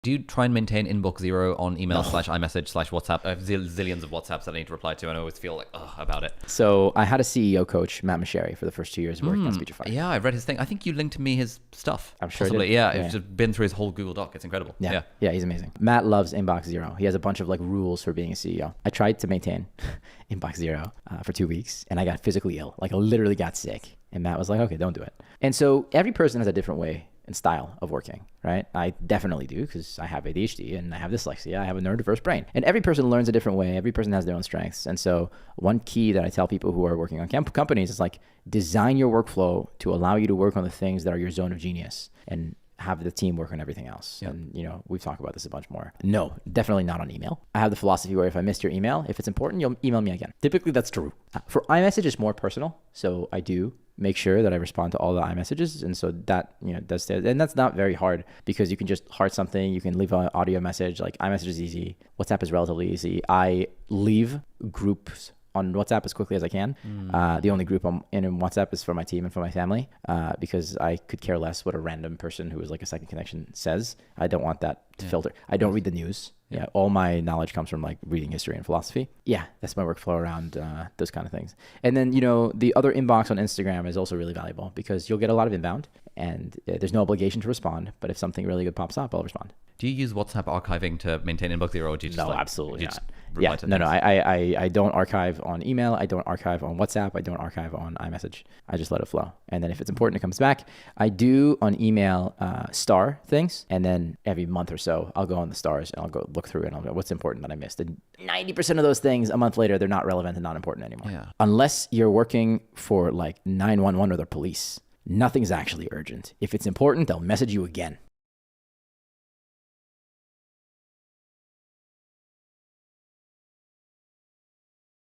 Do you try and maintain inbox zero on email / iMessage / WhatsApp? I have zillions of WhatsApps that I need to reply to, and I always feel like, about it. So I had a CEO coach, Matt Masheri, for the first 2 years working on Speechify. Yeah, I read his thing. I think you linked to me his stuff. I'm sure. Possibly. Yeah, I've just been through his whole Google Doc. It's incredible. Yeah, he's amazing. Matt loves inbox zero. He has a bunch of like rules for being a CEO. I tried to maintain inbox zero for 2 weeks, and I got physically ill. Like I literally got sick. And Matt was like, okay, don't do it. And so every person has a different way and style of working, right? I definitely do because I have ADHD and I have dyslexia. I have a neurodiverse brain. And every person learns a different way. Every person has their own strengths. And so one key that I tell people who are working on companies is like design your workflow to allow you to work on the things that are your zone of genius and have the team work on everything else. Yep. And, we've talked about this a bunch more. No, definitely not on email. I have the philosophy where if I missed your email, if it's important, you'll email me again. Typically, that's true. For iMessage, it's more personal. So I do make sure that I respond to all the iMessages. And so that, does stay. And that's not very hard because you can just heart something. You can leave an audio message. Like iMessage is easy. WhatsApp is relatively easy. I leave groups on WhatsApp as quickly as I can. The only group I'm in WhatsApp is for my team and for my family because I could care less what a random person who is like a second connection says. I don't want that to filter. I don't read the news. Yeah, all my knowledge comes from like reading history and philosophy. Yeah, that's my workflow around those kind of things. And then, the other inbox on Instagram is also really valuable because you'll get a lot of inbound and there's no obligation to respond. But if something really good pops up, I'll respond. Do you use WhatsApp archiving to maintain inbox zero? Or do you just absolutely not. Yeah, no, I don't archive on email. I don't archive on WhatsApp. I don't archive on iMessage. I just let it flow. And then if it's important, it comes back. I do on email star things. And then every month or so, I'll go on the stars and I'll go look through and I'll go, what's important that I missed? And 90% of those things, a month later, they're not relevant and not important anymore. Yeah. Unless you're working for like 911 or the police, nothing's actually urgent. If it's important, they'll message you again.